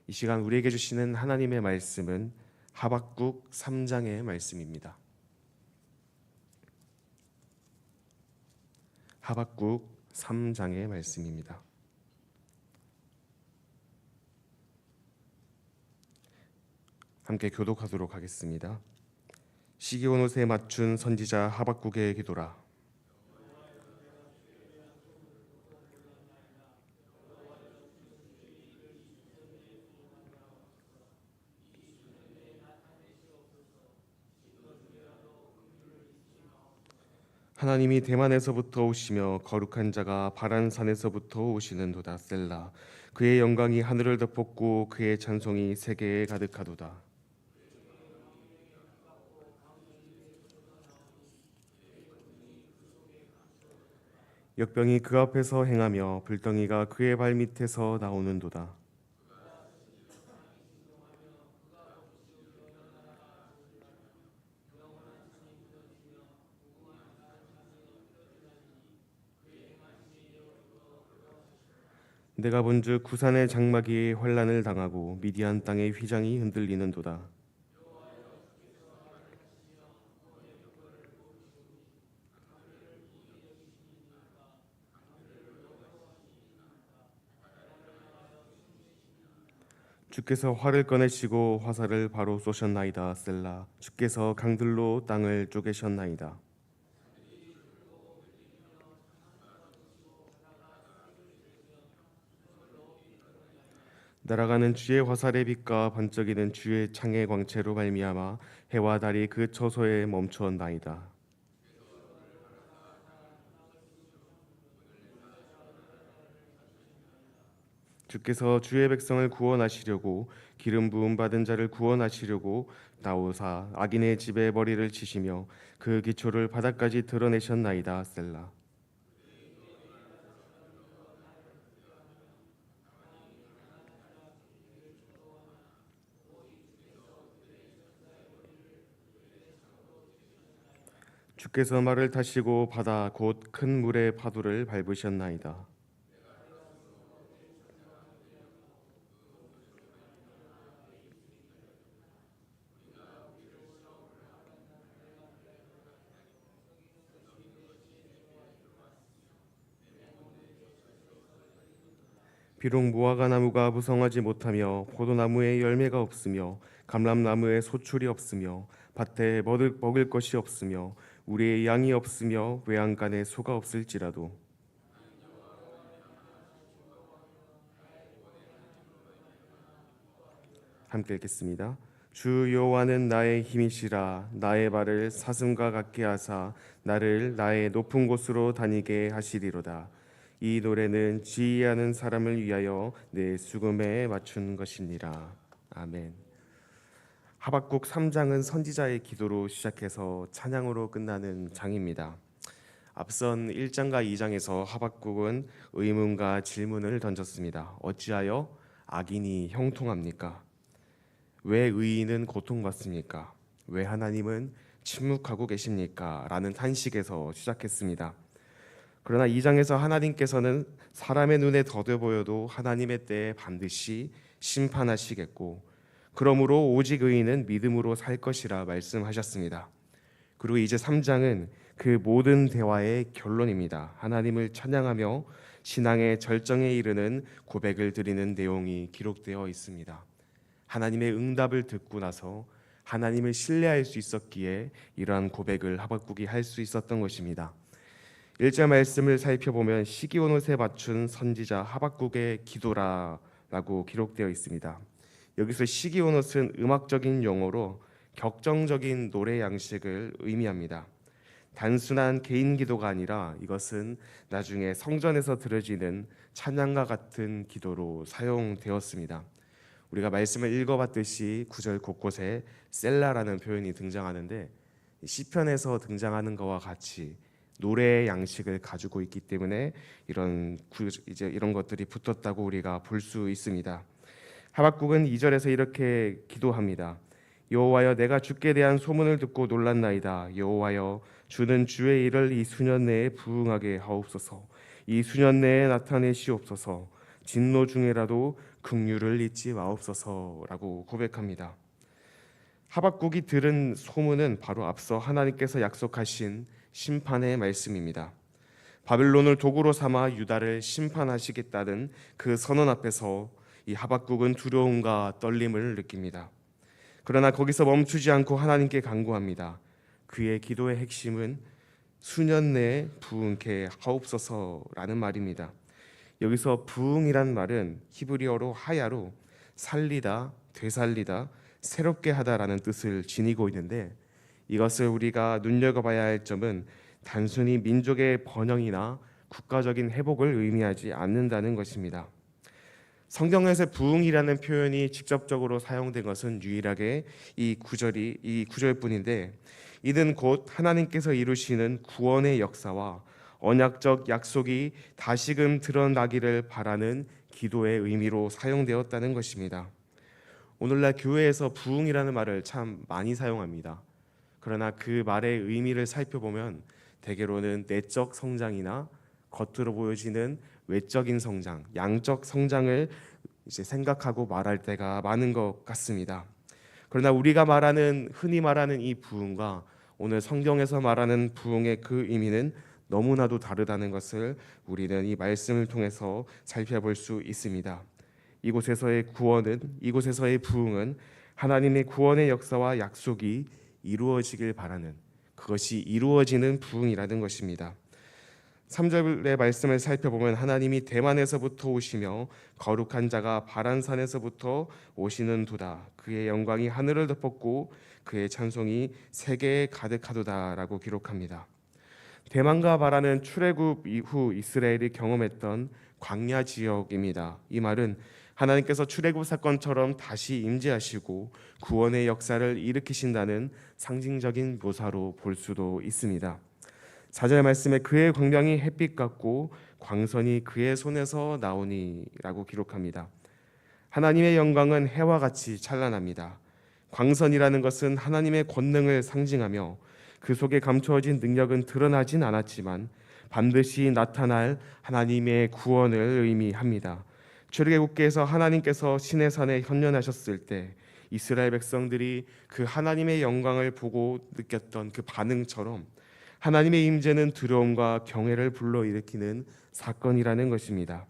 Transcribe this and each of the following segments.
이 시간 우리에게 주시는 하나님의 말씀은 하박국 3장의 말씀입니다. 하박국 3장의 말씀입니다. 함께 교독하도록 하겠습니다. 시기온 옷에 맞춘 선지자 하박국의 기도라. 하나님이 대만에서부터 오시며 거룩한 자가 바란산에서부터 오시는도다. 셀라. 그의 영광이 하늘을 덮었고 그의 찬송이 세계에 가득하도다. 역병이 그 앞에서 행하며 불덩이가 그의 발밑에서 나오는도다. 내가 본즉 구산의 장막이 환란을 당하고 미디안 땅의 휘장이 흔들리는도다. 주께서 활을 꺼내시고 화살을 바로 쏘셨나이다. 셀라. 주께서 강들로 땅을 쪼개셨나이다. 날아가는 주의 화살의 빛과 번쩍이는 주의 창의 광채로 말미암아 해와 달이 그 처소에 멈추었나이다. 주께서 주의 백성을 구원하시려고 기름 부음 받은 자를 구원하시려고 나오사 악인의 집에 머리를 치시며 그 기초를 바닥까지 드러내셨나이다. 셀라. 주께서 말을 타시고 바다 곧 큰 물의 파도를 밟으셨나이다. 비록 무화과 나무가 무성하지 못하며 포도나무에 열매가 없으며 감람나무에 소출이 없으며 밭에 먹을 것이 없으며 우리의 양이 없으며 외양간에 소가 없을지라도 함께 읽겠습니다. 주 여호와는 나의 힘이시라. 나의 발을 사슴과 같게 하사 나를 나의 높은 곳으로 다니게 하시리로다. 이 노래는 지휘하는 사람을 위하여 내 수금에 맞춘 것이니라. 아멘. 하박국 3장은 선지자의 기도로 시작해서 찬양으로 끝나는 장입니다. 앞선 1장과 2장에서 하박국은 의문과 질문을 던졌습니다. 어찌하여 악인이 형통합니까? 왜 의인은 고통받습니까? 왜 하나님은 침묵하고 계십니까? 라는 탄식에서 시작했습니다. 그러나 2장에서 하나님께서는 사람의 눈에 더뎌 보여도 하나님의 때에 반드시 심판하시겠고 그러므로 오직 의인은 믿음으로 살 것이라 말씀하셨습니다. 그리고 이제 3장은 그 모든 대화의 결론입니다. 하나님을 찬양하며 신앙의 절정에 이르는 고백을 드리는 내용이 기록되어 있습니다. 하나님의 응답을 듣고 나서 하나님을 신뢰할 수 있었기에 이러한 고백을 하박국이 할 수 있었던 것입니다. 1절 말씀을 살펴보면 시기온 옷에 맞춘 선지자 하박국의 기도라라고 기록되어 있습니다. 여기서 시기온 옷은 음악적인 용어로 격정적인 노래 양식을 의미합니다. 단순한 개인 기도가 아니라 이것은 나중에 성전에서 드려지는 찬양과 같은 기도로 사용되었습니다. 우리가 말씀을 읽어봤듯이 9절 곳곳에 셀라라는 표현이 등장하는데 시편에서 등장하는 것과 같이 노래의 양식을 가지고 있기 때문에 이런 것들이 붙었다고 우리가 볼 수 있습니다. 하박국은 2절에서 이렇게 기도합니다. 여호와여, 내가 주께 대한 소문을 듣고 놀랐나이다. 여호와여, 주는 주의 일을 이 수년 내에 부응하게 하옵소서. 이 수년 내에 나타내시옵소서. 진노 중에라도 긍휼을 잊지 마옵소서라고 고백합니다. 하박국이 들은 소문은 바로 앞서 하나님께서 약속하신 심판의 말씀입니다. 바벨론을 도구로 삼아 유다를 심판하시겠다는 그 선언 앞에서 이 하박국은 두려움과 떨림을 느낍니다. 그러나 거기서 멈추지 않고 하나님께 간구합니다. 그의 기도의 핵심은 수년 내에 부흥케 하옵소서라는 말입니다. 여기서 부흥이란 말은 히브리어로 하야로 살리다, 되살리다, 새롭게 하다라는 뜻을 지니고 있는데, 이것을 우리가 눈여겨봐야 할 점은 단순히 민족의 번영이나 국가적인 회복을 의미하지 않는다는 것입니다. 성경에서 부흥이라는 표현이 직접적으로 사용된 것은 유일하게 이 구절뿐인데, 이는 곧 하나님께서 이루시는 구원의 역사와 언약적 약속이 다시금 드러나기를 바라는 기도의 의미로 사용되었다는 것입니다. 오늘날 교회에서 부흥이라는 말을 참 많이 사용합니다. 그러나 그 말의 의미를 살펴보면 대개로는 내적 성장이나 겉으로 보여지는 외적인 성장, 양적 성장을 생각하고 말할 때가 많은 것 같습니다. 그러나 우리가 흔히 말하는 이 부흥과 오늘 성경에서 말하는 부흥의 그 의미는 너무나도 다르다는 것을 우리는 이 말씀을 통해서 살펴볼 수 있습니다. 이곳에서의 부흥은 하나님의 구원의 역사와 약속이 이루어지길 바라는, 그것이 이루어지는 부흥이라는 것입니다. 3절의 말씀을 살펴보면 하나님이 대만에서부터 오시며 거룩한 자가 바란산에서부터 오시는 도다. 그의 영광이 하늘을 덮었고 그의 찬송이 세계에 가득하도다라고 기록합니다. 대만과 바란은 출애굽 이후 이스라엘이 경험했던 광야 지역입니다. 이 말은 하나님께서 출애굽 사건처럼 다시 임재하시고 구원의 역사를 일으키신다는 상징적인 묘사로 볼 수도 있습니다. 4절 말씀에 그의 광명이 햇빛 같고 광선이 그의 손에서 나오니 라고 기록합니다. 하나님의 영광은 해와 같이 찬란합니다. 광선이라는 것은 하나님의 권능을 상징하며 그 속에 감추어진 능력은 드러나진 않았지만 반드시 나타날 하나님의 구원을 의미합니다. 출애굽기에서 하나님께서 시내산에 현현하셨을 때 이스라엘 백성들이 그 하나님의 영광을 보고 느꼈던 그 반응처럼 하나님의 임재는 두려움과 경외를 불러일으키는 사건이라는 것입니다.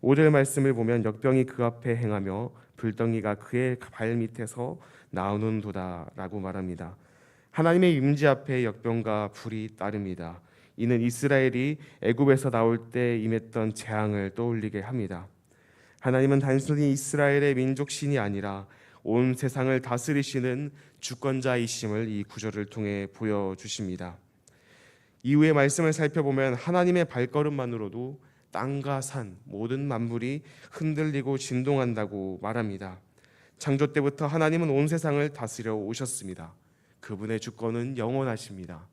5절 말씀을 보면 역병이 그 앞에 행하며 불덩이가 그의 발밑에서 나오는도다라고 말합니다. 하나님의 임재 앞에 역병과 불이 따릅니다. 이는 이스라엘이 애굽에서 나올 때 임했던 재앙을 떠올리게 합니다. 하나님은 단순히 이스라엘의 민족신이 아니라 온 세상을 다스리시는 주권자이심을 이 구절을 통해 보여주십니다. 이후의 말씀을 살펴보면 하나님의 발걸음만으로도 땅과 산 모든 만물이 흔들리고 진동한다고 말합니다. 창조 때부터 하나님은 온 세상을 다스려 오셨습니다. 그분의 주권은 영원하십니다.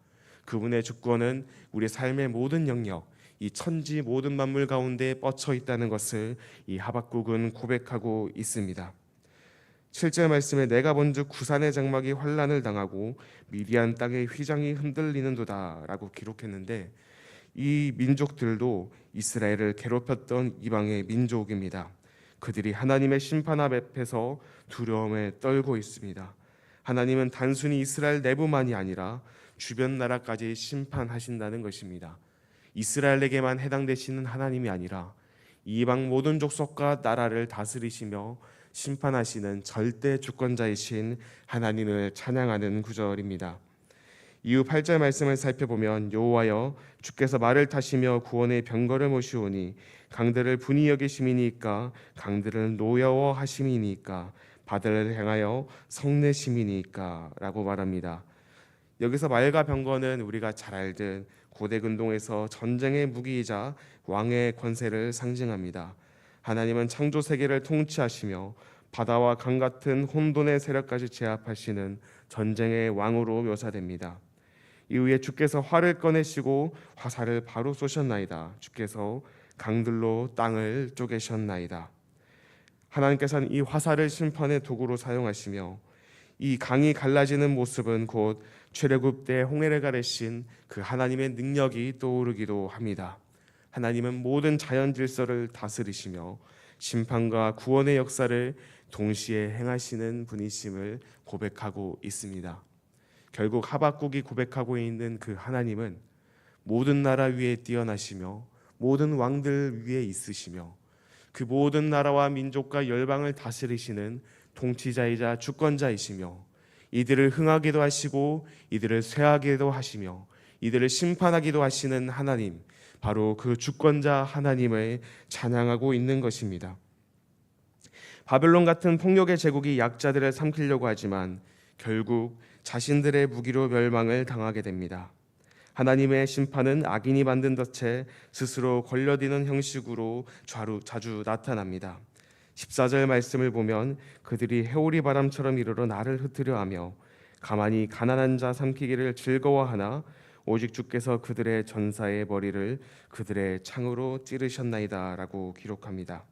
그분의 주권은 우리 삶의 모든 영역, 이 천지 모든 만물 가운데 뻗쳐 있다는 것을 이 하박국은 고백하고 있습니다. 7절 말씀에 내가 본즉 구산의 장막이 환난을 당하고 미디안 땅의 휘장이 흔들리는도다라고 기록했는데, 이 민족들도 이스라엘을 괴롭혔던 이방의 민족입니다. 그들이 하나님의 심판 앞에서 두려움에 떨고 있습니다. 하나님은 단순히 이스라엘 내부만이 아니라 주변 나라까지 심판하신다는 것입니다. 이스라엘에게만 해당되시는 하나님이 아니라 이방 모든 족속과 나라를 다스리시며 심판하시는 절대 주권자이신 하나님을 찬양하는 구절입니다. 이후 8절 말씀을 살펴보면 여호와여 주께서 말을 타시며 구원의 병거를 모시오니 강들을 분이 여기심이니까 강들을 노여워하심이니까 바다를 향하여 성내심이니까 라고 말합니다. 여기서 말과 병거는 우리가 잘 알듯 고대 근동에서 전쟁의 무기이자 왕의 권세를 상징합니다. 하나님은 창조 세계를 통치하시며 바다와 강 같은 혼돈의 세력까지 제압하시는 전쟁의 왕으로 묘사됩니다. 이후에 주께서 활을 꺼내시고 화살을 바로 쏘셨나이다. 주께서 강들로 땅을 쪼개셨나이다. 하나님께서는 이 화살을 심판의 도구로 사용하시며 이 강이 갈라지는 모습은 곧 출애굽 때 홍해를 가르신 그 하나님의 능력이 떠오르기도 합니다. 하나님은 모든 자연 질서를 다스리시며 심판과 구원의 역사를 동시에 행하시는 분이심을 고백하고 있습니다. 결국 하박국이 고백하고 있는 그 하나님은 모든 나라 위에 뛰어나시며 모든 왕들 위에 있으시며 그 모든 나라와 민족과 열방을 다스리시는 통치자이자 주권자이시며 이들을 흥하게도 하시고 이들을 쇠하게도 하시며 이들을 심판하기도 하시는 하나님, 바로 그 주권자 하나님을 찬양하고 있는 것입니다. 바벨론 같은 폭력의 제국이 약자들을 삼키려고 하지만 결국 자신들의 무기로 멸망을 당하게 됩니다. 하나님의 심판은 악인이 만든 덫에 스스로 걸려드는 형식으로 자주 나타납니다. 14절 말씀을 보면 그들이 해오리 바람처럼 이르러 나를 흩으려 하며 가만히 가난한 자 삼키기를 즐거워하나 오직 주께서 그들의 전사의 머리를 그들의 창으로 찌르셨나이다 라고 기록합니다.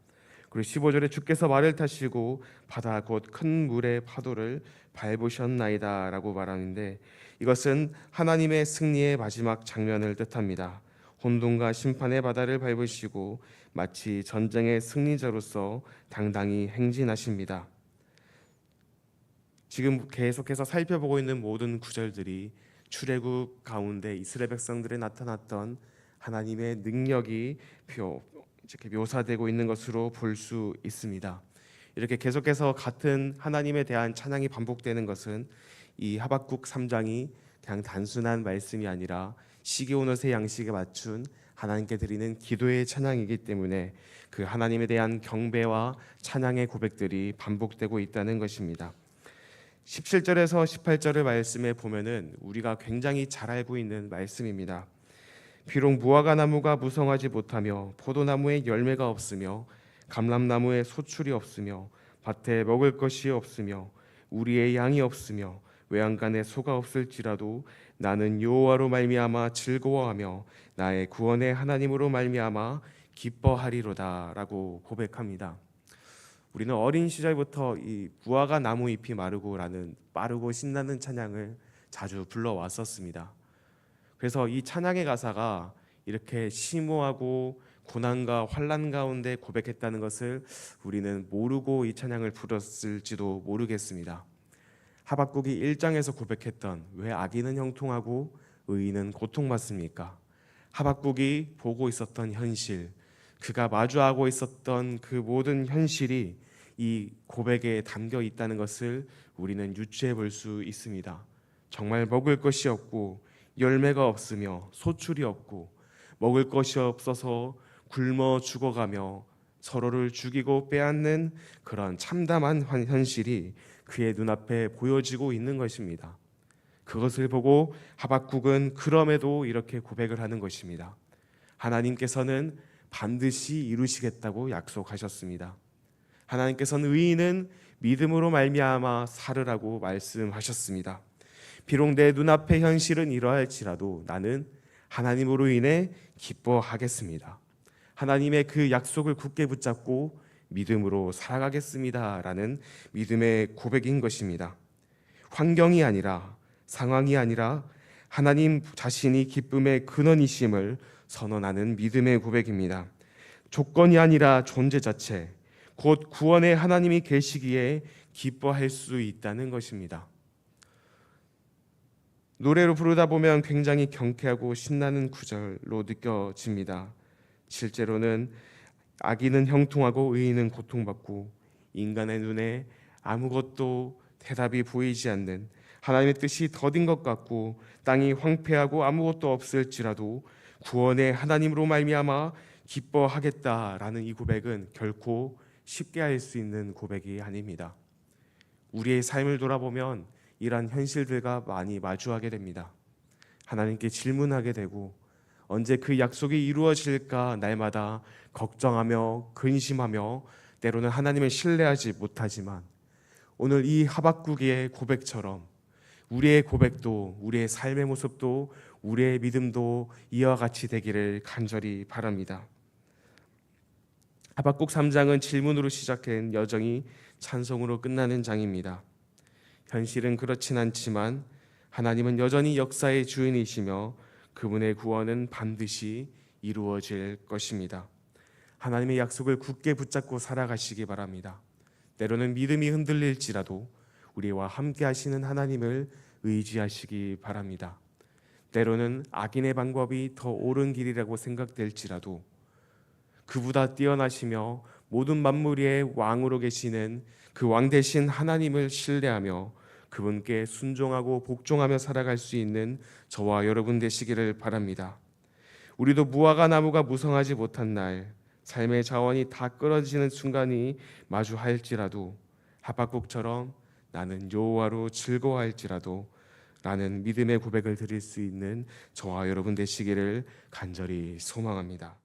그리고 15절에 주께서 말을 타시고 바다 곧 큰 물의 파도를 밟으셨나이다 라고 말하는데, 이것은 하나님의 승리의 마지막 장면을 뜻합니다. 혼돈과 심판의 바다를 밟으시고 마치 전쟁의 승리자로서 당당히 행진하십니다. 지금 계속해서 살펴보고 있는 모든 구절들이 출애굽 가운데 이스라엘 백성들에 나타났던 하나님의 능력이 이렇게 묘사되고 있는 것으로 볼 수 있습니다. 이렇게 계속해서 같은 하나님에 대한 찬양이 반복되는 것은 이 하박국 3장이 그냥 단순한 말씀이 아니라 시기온옷의 양식에 맞춘 하나님께 드리는 기도의 찬양이기 때문에 그 하나님에 대한 경배와 찬양의 고백들이 반복되고 있다는 것입니다. 17절에서 18절의 말씀에 보면은 우리가 굉장히 잘 알고 있는 말씀입니다. 비록 무화과 나무가 무성하지 못하며 포도나무에 열매가 없으며 감람나무에 소출이 없으며 밭에 먹을 것이 없으며 우리의 양이 없으며 외양간에 소가 없을지라도 나는 여호와로 말미암아 즐거워하며 나의 구원의 하나님으로 말미암아 기뻐하리로다라고 고백합니다. 우리는 어린 시절부터 이 무화과 나무 잎이 마르고라는 빠르고 신나는 찬양을 자주 불러왔었습니다. 그래서 이 찬양의 가사가 이렇게 심오하고 고난과 환난 가운데 고백했다는 것을 우리는 모르고 이 찬양을 불렀을지도 모르겠습니다. 하박국이 1장에서 고백했던 왜 악인은 형통하고 의인은 고통받습니까? 하박국이 보고 있었던 현실, 그가 마주하고 있었던 그 모든 현실이 이 고백에 담겨 있다는 것을 우리는 유추해 볼 수 있습니다. 정말 먹을 것이 없고 열매가 없으며 소출이 없고 먹을 것이 없어서 굶어 죽어가며 서로를 죽이고 빼앗는 그런 참담한 현실이 그의 눈앞에 보여지고 있는 것입니다. 그것을 보고 하박국은 그럼에도 이렇게 고백을 하는 것입니다. 하나님께서는 반드시 이루시겠다고 약속하셨습니다. 하나님께서는 의인은 믿음으로 말미암아 살으라고 말씀하셨습니다. 비록 내 눈앞의 현실은 이러할지라도 나는 하나님으로 인해 기뻐하겠습니다. 하나님의 그 약속을 굳게 붙잡고 믿음으로 살아가겠습니다 라는 믿음의 고백인 것입니다. 환경이 아니라 상황이 아니라 하나님 자신이 기쁨의 근원이심을 선언하는 믿음의 고백입니다. 조건이 아니라 존재 자체, 곧 구원의 하나님이 계시기에 기뻐할 수 있다는 것입니다. 노래로 부르다 보면 굉장히 경쾌하고 신나는 구절로 느껴집니다. 실제로는 악인은 형통하고 의인은 고통받고 인간의 눈에 아무것도 대답이 보이지 않는 하나님의 뜻이 더딘 것 같고 땅이 황폐하고 아무것도 없을지라도 구원의 하나님으로 말미암아 기뻐하겠다라는 이 고백은 결코 쉽게 할 수 있는 고백이 아닙니다. 우리의 삶을 돌아보면 이러한 현실들과 많이 마주하게 됩니다. 하나님께 질문하게 되고 언제 그 약속이 이루어질까 날마다 걱정하며 근심하며 때로는 하나님을 신뢰하지 못하지만 오늘 이 하박국의 고백처럼 우리의 고백도 우리의 삶의 모습도 우리의 믿음도 이와 같이 되기를 간절히 바랍니다. 하박국 3장은 질문으로 시작한 여정이 찬송으로 끝나는 장입니다. 현실은 그렇진 않지만 하나님은 여전히 역사의 주인이시며 그분의 구원은 반드시 이루어질 것입니다. 하나님의 약속을 굳게 붙잡고 살아가시기 바랍니다. 때로는 믿음이 흔들릴지라도 우리와 함께 하시는 하나님을 의지하시기 바랍니다. 때로는 악인의 방법이 더 옳은 길이라고 생각될지라도 그보다 뛰어나시며 모든 만물 위의 왕으로 계시는 그 왕 대신 하나님을 신뢰하며 그분께 순종하고 복종하며 살아갈 수 있는 저와 여러분 되시기를 바랍니다. 우리도 무화과 나무가 무성하지 못한 날, 삶의 자원이 다 끊어지는 순간이 마주할지라도 하박국처럼 나는 여호와로 즐거워할지라도 라는 믿음의 고백을 드릴 수 있는 저와 여러분 되시기를 간절히 소망합니다.